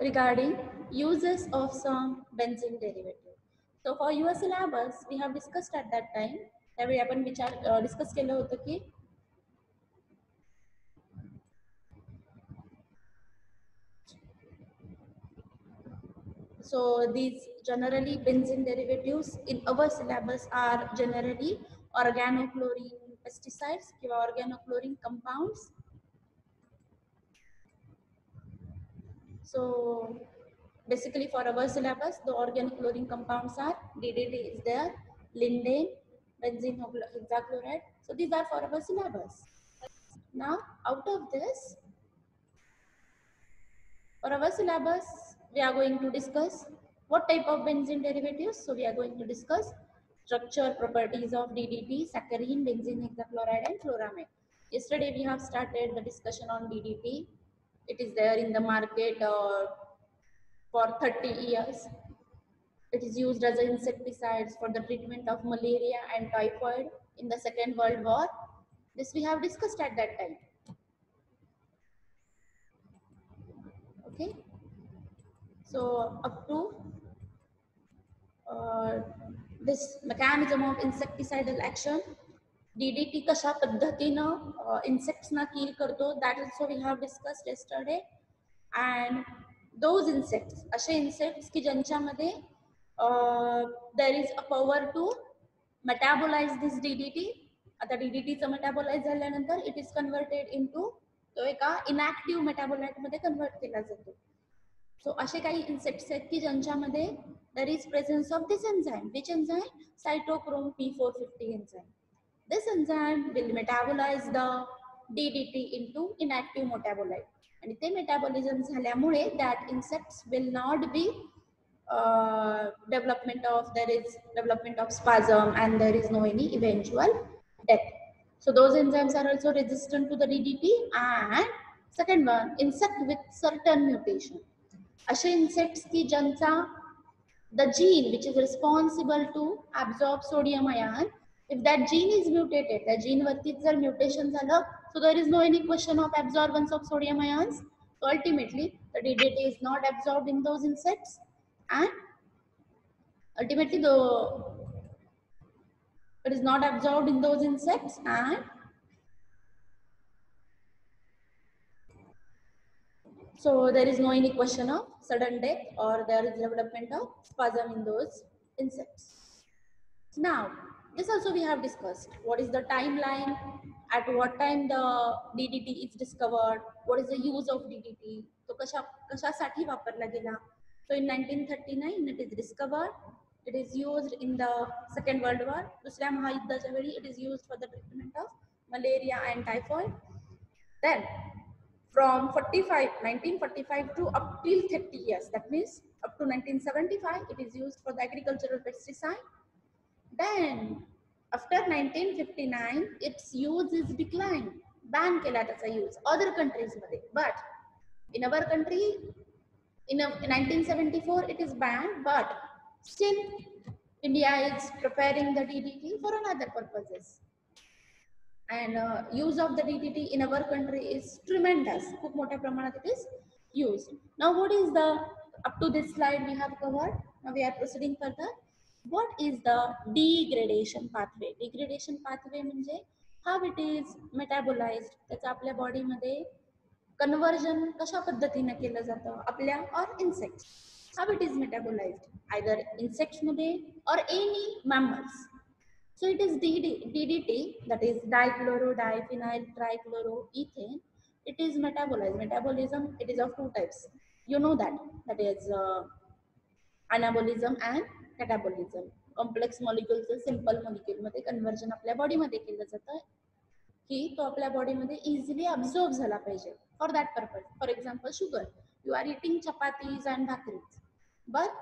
regarding uses of some benzene derivative. So for your syllabus, we have discussed at that time. त्यावेळी आपण discuss केलं होतं की so these generally benzene derivatives in our syllabus are generally organochlorine pesticides or organochlorine compounds. So basically for our syllabus, the organochlorine compounds are DDT is there, lindane, benzene hexachloride. So these are for our syllabus. Now out of this, for our syllabus, we are going to discuss what type of benzene derivatives. So we are going to discuss structure, properties of DDT, saccharine, benzene hexachloride and chloramine. Yesterday we have started the discussion on DDT. It is there in the market for 30 years. It is used as an insecticide for the treatment of malaria and typhoid in the Second World War. This we have discussed at that time. Okay. So up to this mechanism of insecticidal action, DDT कशा पद्धतीनं insects ना kill करतो, that also we have discussed yesterday. And those insects, असे insects की ज्यांच्यामध्ये there is a power to metabolize this DDT. आता DDT चं metabolize झाल्यानंतर it is converted into तो एका inactive metabolite मध्ये convert केला जातो. So असे काही insects आहेत की ज्यांच्यामध्ये there is presence of this enzyme. Which enzyme? Cytochrome P450 enzyme. This enzyme will metabolize the DDT into inactive metabolite. And ते metabolism झाल्यामुळे that insects will not be development of spasm and there is no any eventual death. So those enzymes are also resistant to the DDT. And second one, insect with certain mutation. असे insects की ज्यांचा the gene which is responsible to absorb sodium ion, if that gene is mutated, the gene वरती जर mutation झालं, so there is no any question of absorbance of sodium ions. So ultimately the DDT is not absorbed in those insects, and ultimately it is not absorbed in those insects, and so there is no any question of sudden death or there is development of spasm in those insects. Now, this also we have discussed. What is the timeline? At what time the DDT is discovered? What is the use of DDT? So कशासाठी वापरला गेला? So in 1939 it is discovered. It is used in the Second World War. दुसऱ्या महायुद्धाच्या वेळी it is used for the treatment of malaria and typhoid. Then from 1945 to up till 30 years, that means up to 1975, it is used for the agricultural pesticide. Then after 1959, its use is declined. Ban केला त्याचा use other countries मध्ये. But in our country, in 1974, it is banned. But still, India is preparing the DDT for another purposes. And use of the DDT in our country is tremendous. खूप मोठ्या प्रमाणात it is used. Now, what is the up to this slide we have covered? Now we are proceeding further. What is the degradation pathway? Degradation pathway म्हणजे how it is metabolized. त्याचा आपल्या body मध्ये conversion कशा पद्धतीने केलं जातं आपल्या or insects. How it is metabolized either insects मध्ये or any mammals. So it is DDT, that is dichloro-diphenyl trichloroethane. It is metabolized. Metabolism, it is of two types. You know that. That is anabolism and catabolism. Complex molecules simple molecule मध्ये conversion आपल्या body मध्ये केलं जातं की तो आपल्या body मध्ये easily absorb झाला पाहिजे. For that purpose, for example sugar, you are eating chapatis and bhakris, but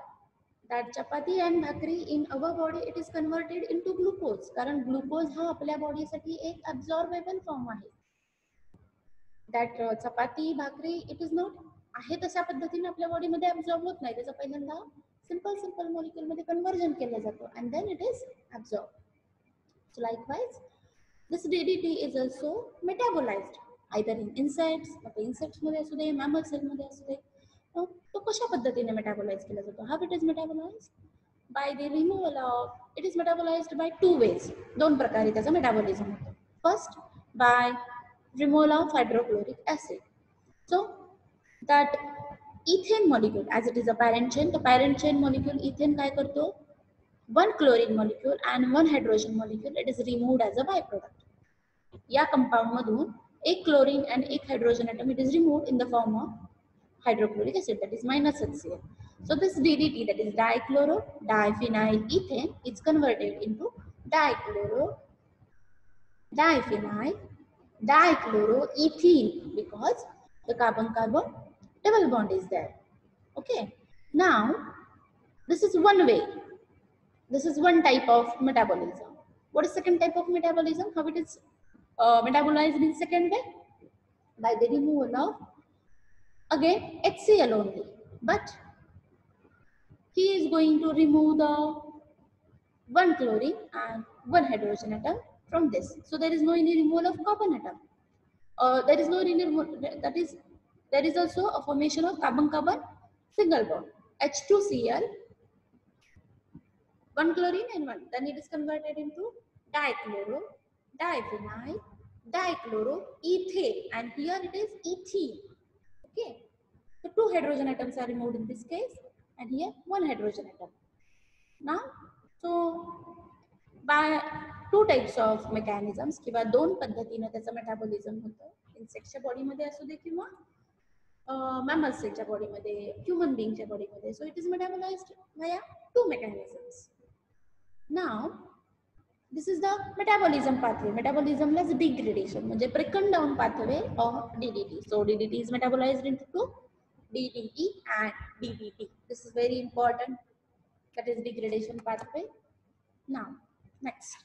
that chapati and bhakri in our body it is converted into glucose. कारण glucose हा आपल्या बॉडी साठी एक absorbable form आहे. That chapati bhakri it is not आहे तशा पद्धतीने आपल्या बॉडी मध्ये absorb होत नाही. त्याचं पहिल्यांदा simple molecule मध्ये conversion केलं जातं and then it is absorbed. So likewise, this DDT is also metabolized either in insects, insects मध्ये असू दे, mammal cell मध्ये असू दे. तो कशा पद्धतीने मेटाबोलाइज केला जातो? How it is metabolized? By the removal of, it is metabolized by 2 ways. दोन प्रकारे त्याचं मेटाबॉलिझम होतं. First, by removal of hydrochloric acid. So that ethane molecule, as it is a parent chain, the parent chain molecule ethane काय करतो? One chlorine molecule and one hydrogen molecule, it is removed as a byproduct. या compound मधून एक chlorine and एक hydrogen atom, it is removed in the form of hydrochloric acid, that is minus HCl. So this DDT, that is dichloro diphenyl ethane, is converted into diphenyl dichloroethene because the carbon-carbon double bond is there. Okay. Now, this is one way. This is one type of metabolism. What is second type of metabolism? How it is metabolized in second way? By the removal of, again, HCl only. But he is going to remove the one chlorine and one hydrogen atom from this. So there is no any removal of carbon atom. There is no removal, that is, there is also a formation of carbon-carbon single bond. H2Cl, one chlorine and one. Then it is converted into dichloro, diphenyl, dichloroethane, and here it is ethene. Okay. So two hydrogen atoms are removed in this case, and here one hydrogen atom. Now, so by two types of mechanisms किंवा दोन पद्धतीने त्याचं metabolism होतं. इन्सेक्टच्या बॉडीमध्ये असू दे किंवा मॅमल्सच्या बॉडीमध्ये, human बीइंगच्या बॉडीमध्ये. सो it is metabolised via two mechanisms. Now, this is the metabolism pathway. Metabolism is degradation, म्हणजे breaking down pathway of DDT. So DDT is metabolized into two, DDE and DDT. This is very important. That is degradation pathway. Now, next.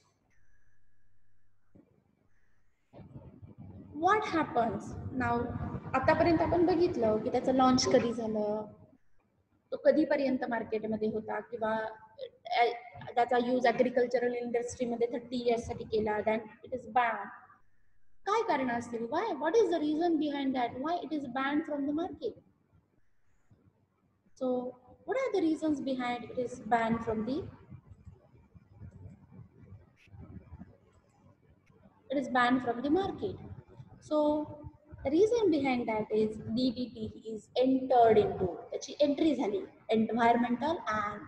What happens now? आतापर्यंत आपण बघितलं की त्याचं launch कधी झालं, तो कधीपर्यंत मार्केटमध्ये होता, किंवा त्याचा यूज ऍग्रिकल्चरल इंडस्ट्रीमध्ये 30 years साठी केला, दॅन इट इज बॅन. काय कारण असतील? Why? What is the reason behind that? Why it is ban from the market? So what are the reasons behind it is ban from the market? So the reason behind that is DDT is entered into, त्याची entry झाली, environmental and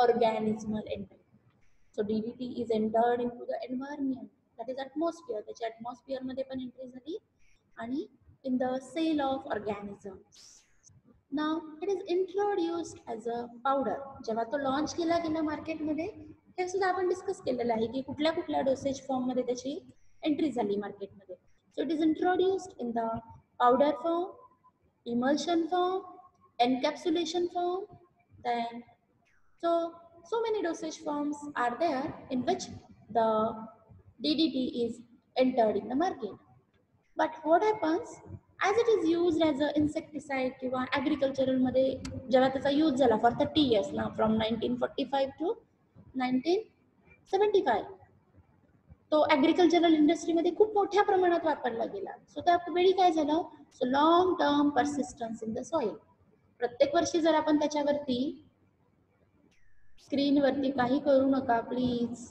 organismal entry. So DDT is entered into the environment, that is atmosphere. त्याची atmosphere मध्ये पण entry झाली आणि in the cell of organisms. Now it is introduced as a powder. जेव्हा तो launch केला गेला मार्केटमध्ये, हे सुद्धा आपण डिस्कस केलेलं आहे की कुठल्या कुठल्या डोसेज फॉर्म मध्ये त्याची एंट्री झाली मार्केटमध्ये. So it is introduced in the powder form, emulsion form, encapsulation form. Then so many dosage forms are there in which the DDT is entered in the market. But what happens, as it is used as an insecticide किंवा agricultural मध्ये जेव्हा त्याचा use झाला for 30 years now, from 1945 to 1975, तो agricultural इंडस्ट्रीमध्ये खूप मोठ्या प्रमाणात वापरला गेला. सो त्यावेळी काय झालं, so long term persistence in the soil. प्रत्येक वर्षी जर आपण त्याच्यावरती, स्क्रीनवरती काही करू नका प्लीज.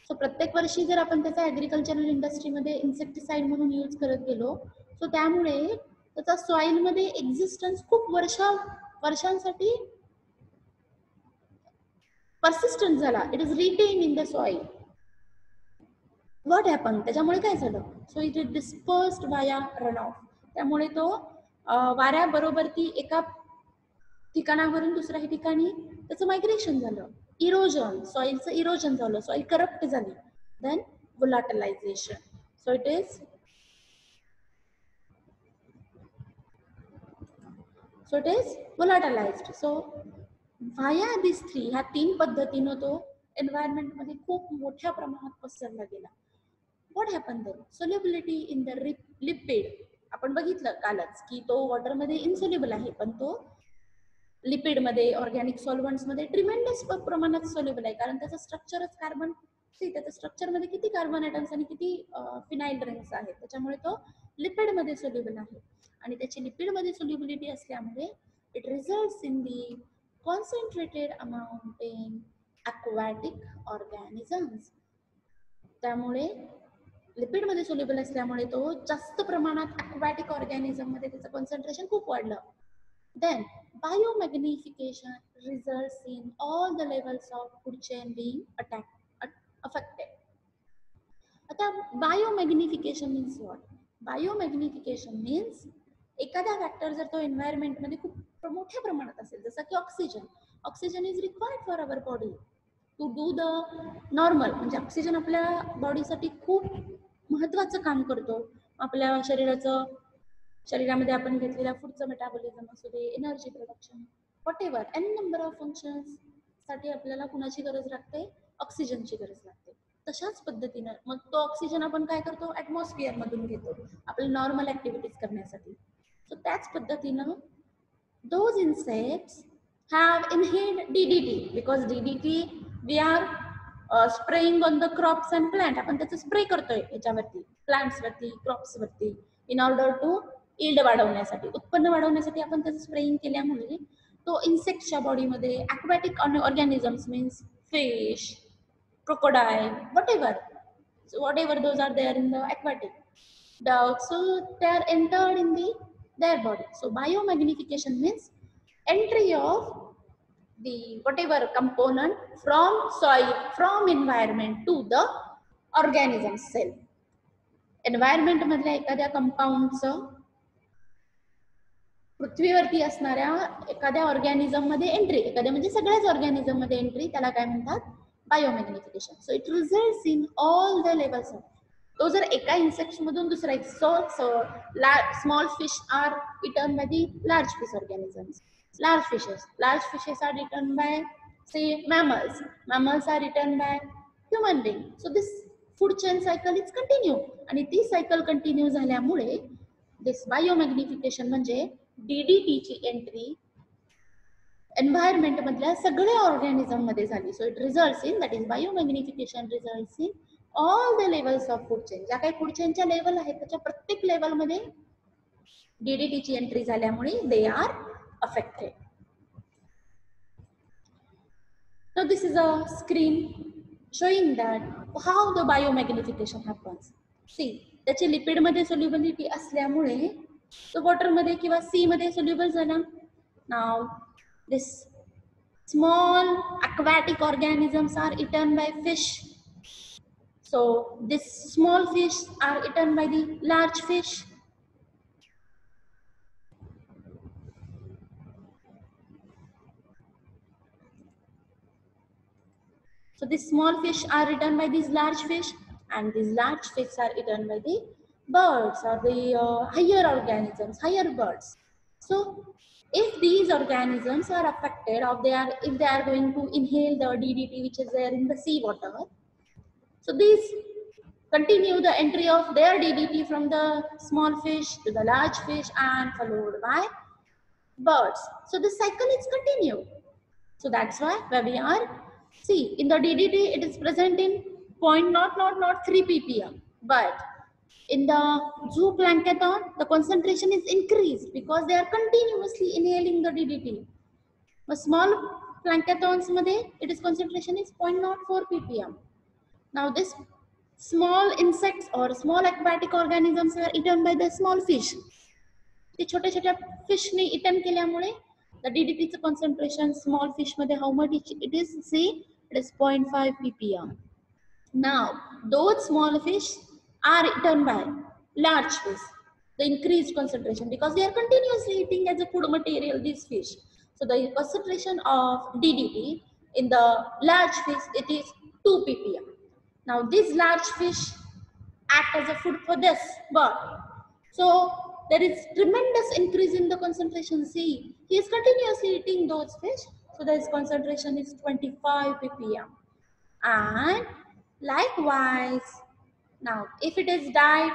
सो प्रत्येक वर्षी जर आपण त्याचा ऍग्रिकल्चरल इंडस्ट्रीमध्ये इन्सेक्टिसाइड म्हणून यूज करत गेलो, सो त्यामुळे त्याचा सॉइलमध्ये एक्झिस्टन्स खूप वर्षांसाठी परसिस्टंट झाला. It is retain in the soil. What happen, त्याच्यामुळे काय झालं, so it is dispersed via run off. त्यामुळे तो वाऱ्याबरोबर ती एका ठिकाणावरून दुसऱ्या ठिकाणी त्याचं मायग्रेशन झालं. इरोजन, सॉइलचं इरोजन झालं, सॉइल करप्ट झाली. Then volatilization. So it is volatilized. So via this three, ह्या तीन पद्धतीनं तो एन्व्हायरमेंटमध्ये खूप मोठ्या प्रमाणात पसरला गेला. What happened then? Solubility in the lipid. आपण बघितलं कालच की तो वॉटरमध्ये इन्सोल्युबल आहे, पण तो लिपिडमध्ये, ऑर्गॅनिक सॉल्व्हंट्समध्ये ट्रिमेंडस प्रमाणात सोल्युबल आहे. कारण त्याचं स्ट्रक्चरच कार्बन, त्याच्या स्ट्रक्चरमध्ये किती कार्बन ॲटम्स आणि किती फिनाइल रिंग्स आहेत, त्याच्यामुळे तो लिपिडमध्ये सोल्युबल आहे. आणि त्याची लिपिडमध्ये सोल्युबिलिटी असल्यामुळे It results in the concentrated amount in aquatic organisms. त्यामुळे लिपिडमध्ये सोल्युबल असल्यामुळे तो जास्त प्रमाणात aquatic organism मध्ये त्याचं concentration खूप वाढलं. Then biomagnification results in all the levels of food chain being affected. आता biomagnification means what? Biomagnification means एखादा फॅक्टर जर तो एन्व्हायरमेंट मध्ये खूप मोठ्या प्रमाणात असेल, जसं की oxygen is required for our body to do the normal, म्हणजे ऑक्सिजन आपल्या बॉडीसाठी खूप महत्वाचं काम करतो. आपल्या शरीरामध्ये आपण घेतलेल्या फूडचं मेटाबॉलिझम असू दे, energy production, whatever an number of functions साठी आपल्याला कुणाची गरज लागते? ऑक्सिजनची गरज लागते. तशाच पद्धतीनं मग तो ऑक्सिजन आपण काय करतो? ऍटमॉस्फिअर मधून घेतो आपल्या नॉर्मल ऍक्टिव्हिटीज करण्यासाठी. सो त्याच पद्धतीनं those insects have inhaled DDT because DDT we are spraying on the crops and plant. आपण त्याचं स्प्रे करतोय याच्यावरती, प्लांट्स वरती, क्रॉप्स वरती, इन ऑर्डर टू यील्ड वाढवण्यासाठी, उत्पन्न वाढवण्यासाठी आपण त्याचं स्प्रेइंग केल्यामुळे तो इन्सेक्टच्या बॉडीमध्ये aquatic organisms means fish, crocodile, whatever those are there in the aquatic ducks, so they are entered in their body. So biomagnification means entry of the whatever component from soil, from environment to the organism cell. Environment मधल्या एखाद्या कंपाऊंडचं पृथ्वीवरती असणाऱ्या एखाद्या organism मध्ये entry, एखाद्या म्हणजे सगळ्याच organism मध्ये entry, त्याला काय म्हणतात? Biomagnification. So it results in all the levels of, तो जर एका इन्सेक्ट मधून दुसरा एक, small fish are eaten by the large fish organisms, large fishes are eaten by say mammals are eaten by human being. So this food chain cycle is continue, आणि ती cycle continue झाल्यामुळे this बायोमॅग्निफिकेशन म्हणजे DDT ची entry environment मधल्या सगळ्या organism मध्ये झाली. So it results in, that is biomagnification results in all the levels of food chain. ज्या काही फूड चेनच्या लेवल आहेत त्याच्या प्रत्येक लेवल मध्ये DDT ची एंट्री झाल्यामुळे they are affected. Now this is a screen showing that how the biomagnification happens. See, त्याची lipid मध्ये सोल्युबिलिटी असल्यामुळे तो वॉटर मध्ये किंवा सी मध्ये सोल्युबल झाला. Now this small aquatic organisms are eaten by fish. So this small fish are eaten by the large fish. So these small fish are eaten by these large fish, and these large fish are eaten by the birds or the higher organisms, higher birds. So if these organisms are affected, or if they are going to inhale the DDT which is there in the sea water, so these continue the entry of their DDT from the small fish to the large fish and followed by birds. So this cycle is continued. So that's why where we are. See, in the DDT, it is present in 0.003 ppm, but in the zooplankton, the concentration is increased because they are continuously inhaling the DDT. But small planktons, it is concentration is 0.04 ppm. Now, this small insects or small aquatic organisms are eaten by the small fish. ते छोटे छोटे fish ने eaten केल्यामुळे the DDT concentration small fish मध्ये how much it is? See, it is 0.5 ppm. Now those small fish are eaten by large fish, the increased concentration, because they are continuously eating as a food material these fish. So the concentration of DDT in the large fish, it is 2 ppm. Now these large fish act as a food for this bird. So there is tremendous increase in the concentration. See, he is continuously eating those fish, so the concentration is 25 ppm. And likewise, now if it is died,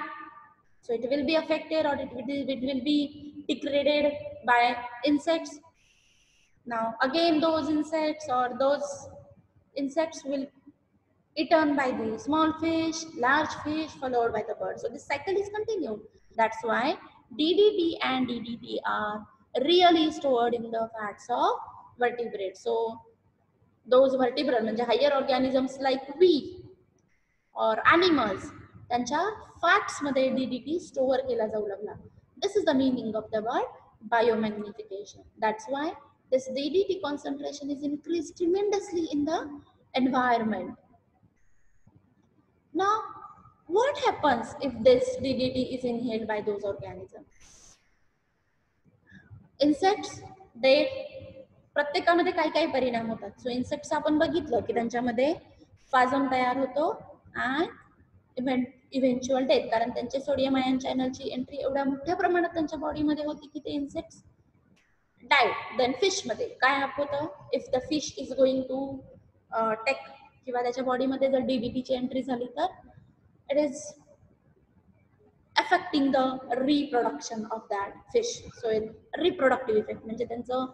so it will be affected, or it will be degraded by insects. Now again those insects will eaten by the small fish, large fish, followed by the bird. So this cycle is continued. That's why DDT and DDT are really stored in the fats of vertebrates. So those vertebrate म्हणजे higher organisms like we or animals, त्यांच्या fats मध्ये DDT store केला जाऊ लागला. This is the meaning of the word biomagnification. That's why this DDT concentration is increased tremendously in the environment. Now, what happens if this DDT is inhaled by those organisms? Insects, they प्रत्येकामध्ये काही काही परिणाम होतात. सो insects आपण बघितलं की त्यांच्यामध्ये फाजम तयार होतो आणि इव्हेंच्युअल डेथ, कारण त्यांचे सोडियम आयन चॅनलची एंट्री एवढ्या मोठ्या प्रमाणात त्यांच्या बॉडीमध्ये होती की ते इन्सेक्ट्स डायड. देन फिश मध्ये काय होतं, if the fish is going to take किंवा त्याच्या बॉडीमध्ये जर DDT ची एंट्री झाली तर it is affecting the reproduction of that fish. So reproductive effect म्हणजे त्यांचं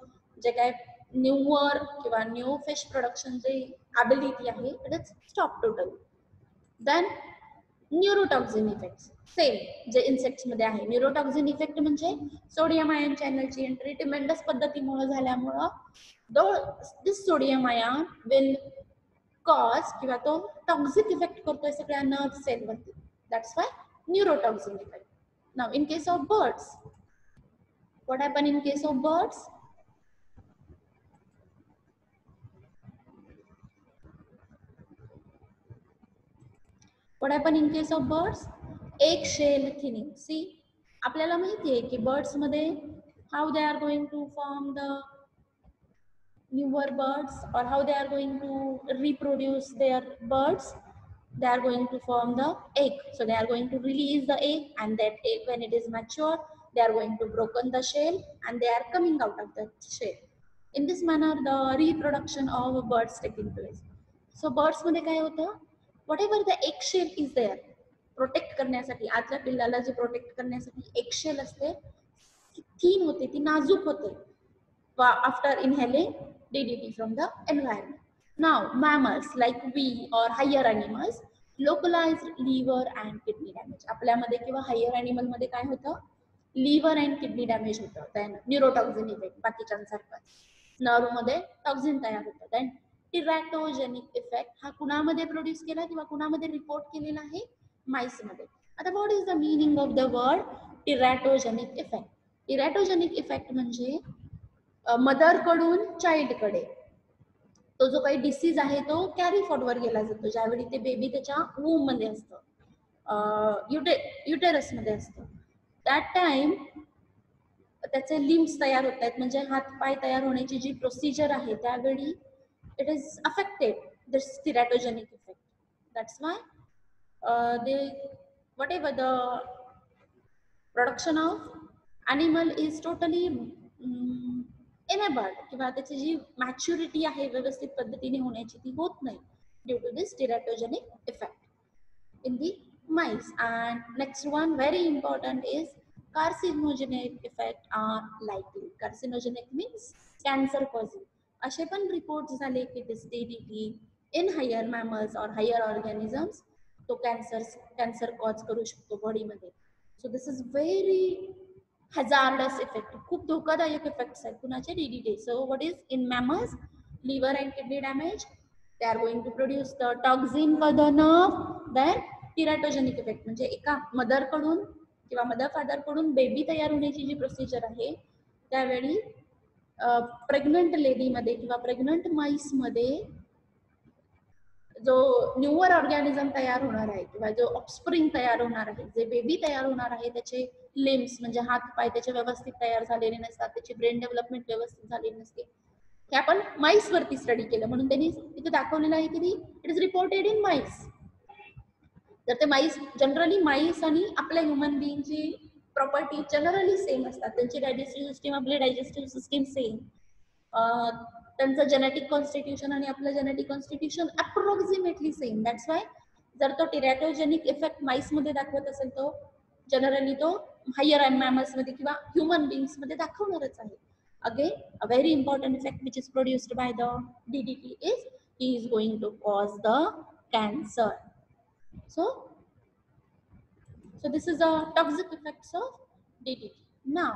जे काय न्यूअर किंवा न्यू फिश प्रोडक्शन जे ॲबिलिटी आहे it is stop total. Then neurotoxin effect same जे इन्सेक्ट्स मध्ये आहे. न्यूरोटॉक्झिन इफेक्ट म्हणजे सोडियम आयन चॅनलची एंट्री ट्रिमेंडस पद्धतीमुळे झाल्यामुळं this sodium ion will cause किंवा तो टॉक्झिक इफेक्ट करतोय सगळ्या नर्व्ह सेलवरती. That's why neurotoxin effect. Now in case of birds, what happen in case of birds? What happen in case of birds? Egg shell thinning. See, आपल्याला माहिती आहे की birds मध्ये how they are going to form the newer birds or how they are going to reproduce their birds. They are going to form the egg. So they are going to release the egg, and that egg, when it is mature, they are going to broken the shell and they are coming out of the shell. In this manner, the reproduction of birds taking place. So birds मध्ये काय होतं, whatever the egg shell is there, protect करण्यासाठी आतल्या पिल्लाला जे protect करण्यासाठी egg shell असते ती थीन होते, ती नाजूक होते after inhaling DDT from the environment. Now, mammals like we or higher animals, localized liver and kidney damage. आपल्यामध्ये किंवा higher animal मध्ये काय होतं, liver and kidney damage होतं. Then neurotoxin effect बाकीच्यांसारखं नर्व मध्ये टॉक्झिन तयार होतं. Then teratogenic effect हा कुणामध्ये प्रोड्यूस केला किंवा कुणामध्ये रिपोर्ट केलेला आहे, माईस मध्ये. आता what is the meaning of the word teratogenic effect? teratogenic effect म्हणजे मदर कडून चाइल्ड कडे तो जो काही डिसीज आहे तो कॅरी फॉरवर्ड केला जातो ज्यावेळी ते बेबी त्याच्या वूम मध्ये असतं, युटेरस मध्ये असतं. दॅट टाइम त्याचे लिम्स तयार होत आहेत, म्हणजे हात पाय तयार होण्याची जी प्रोसिजर आहे त्यावेळी it is affected this teratogenic effect. That's why they whatever the production of animal is totally enabled किंवा त्याची जी मॅच्युरिटी आहे व्यवस्थित पद्धतीने होण्याची ती होत नाही due to this teratogenic effect in the mice. And next one very important is carcinogenic effect are likely. Carcinogenic means cancer causing. असे पण रिपोर्ट झाले की this DDT in higher mammals or higher organisms तो cancer cause करू शकतो बॉडीमध्ये. So this is very hazardous effect, खूप धोकादायक इफेक्ट्स आहेत कुणाचे, DDT. So what is in mammals, liver and kidney damage, they are going to produce the toxin for the nerve. Then teratogenic effect म्हणजे एका mother कडून किंवा mother father कडून baby तयार होण्याची जी प्रोसिजर आहे त्यावेळी प्रेग्नंट लेडी मध्ये किंवा प्रेग्नंट माईस मध्ये जो न्यूअर ऑर्गॅनिझम तयार होणार आहे किंवा जो ऑफस्प्रिंग तयार होणार आहे, जे बेबी तयार होणार आहे, त्याचे लिम्स म्हणजे हात पाय त्याचे व्यवस्थित तयार झालेले नसतात, त्याची ब्रेन डेव्हलपमेंट व्यवस्थित झालेली नसते. हे आपण माईस वरती स्टडी केलं म्हणून त्यांनी इथे दाखवलेलं आहे की it is reported in MICE. तर ते माईस जनरली माईस आणि आपल्या ह्युमन बिईंगची प्रॉपर्टी जनरली सेम असतात, त्यांची डायजेस्टिव्ह सिस्टीम आपली डायजेस्टिव्ह सिस्टीम सेम, त्यांचं जेनेटिक कॉन्स्टिट्यूशन आणि आपलं genetic constitution approximately same. That's why जर तो टिरॅटोजेनिक इफेक्ट माईस मध्ये दाखवत असेल तो जनरली तो हायर मॅमल्स मध्ये किंवा ह्युमन बिंग्स मध्ये दाखवणारच आहे. Again a very important effect which is produced by the DDT is he is going to cause the cancer. So this is the toxic effects of DDT. Now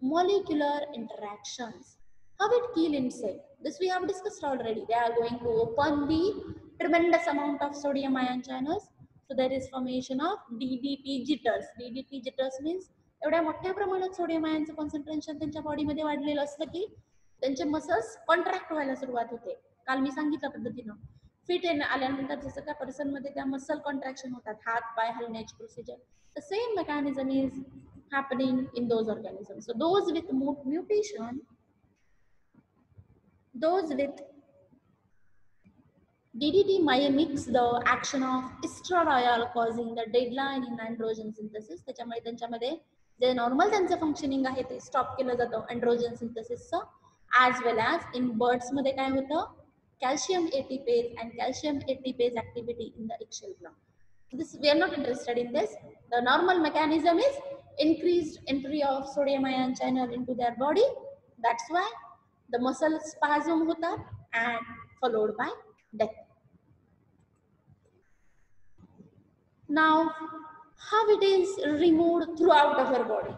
molecular interactions. How it kill insect? This we have discussed already. They are going to open the tremendous amount of sodium ion channels. So there is formation of DDP jitters. DDP jitters means एवढ्या मोठ्या प्रमाणात sodium आयनचं concentration त्यांच्या बॉडीमध्ये वाढलेलं असतं की त्यांचे muscles contract व्हायला सुरुवात होते. काल मी सांगितल्या पद्धतीनं फिट आल्यानंतर जसं त्या पर्सन मध्ये त्या मसल कॉन्ट्रॅक्शन होतात, हात पाय हलण्याची procedure, the same mechanism is happening in those organisms. So those with mutation, those with DDT mimics the action of estradiol causing the deadline in androgen synthesis. त्याच्यामुळे त्यांच्यामध्ये जे normal त्यांचं functioning आहे ते stop केलं जातं androgen सिंथेसिसचं. as well as in birds मध्ये काय होतं, calcium ATPase and calcium ATPase activity in the eggshell gland. This we are not interested in this. The normal mechanism is increased entry of sodium ion channel into their body. That's why the muscle spasm होतात and followed by death. Now, how it is removed throughout our body.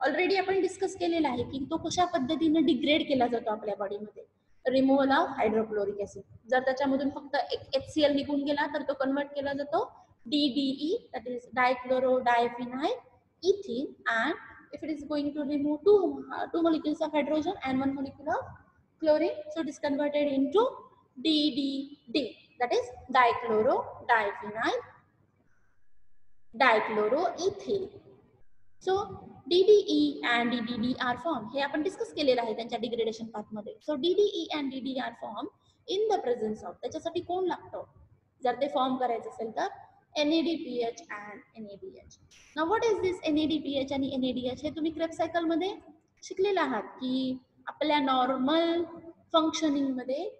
Already आपण discuss केलेला आहे की तो कशा पद्धतीने degrade केला जातो आपल्या बॉडीमध्ये. Removal of hydrochloric acid. जर त्याच्यामधून फक्त एक HCl निघून गेला तर तो कन्वर्ट केला जातो DDE, that is dichlorodiaphenyl ethene, and if it is going to remove two molecules of hydrogen and one molecule of chlorine, so it is converted into DDD, that is dichloroethane. So DDE and DDD are formed. हे आपण discuss केलेलं आहे त्यांच्या degradation path मध्ये. So DDE and DDD are formed in the presence of, त्याच्यासाठी कोण लागतं जर ते फॉर्म करायचं असेल तर NADPH and NADH. Now what is this NADPH आणि NADH? हे तुम्ही क्रेब्स सायकल मध्ये शिकलेले आहात की आपल्या नॉर्मल फंक्शनिंग मध्ये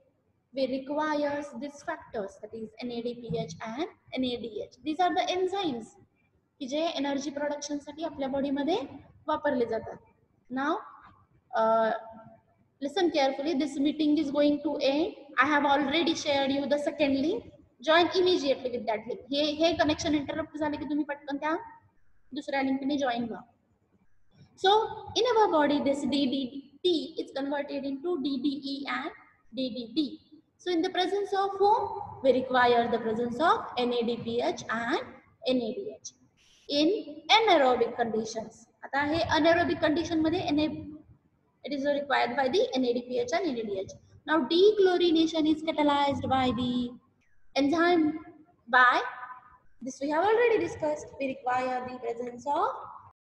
we requires these factors, that is NADPH and NADH. These are the enzymes की जे एनर्जी प्रोडक्शन साठी आपल्या बॉडी मध्ये वापरले जातात. Now listen carefully, this meeting is going to end. I have already shared you the second link. Join immediately with that link. हे connection interrupt झाले की तुम्ही पटकन त्या दुसऱ्या लिंकने जॉइन व्हा. So in our body this DDT is converted into DDE and DDD. So in the presence of whom we require the presence of NADPH and NADH. In anaerobic conditions, आता हे anaerobic condition मध्ये it is required by the NADPH and NADH. Now dechlorination is catalyzed by the enzyme by this we have already discussed. We require the presence of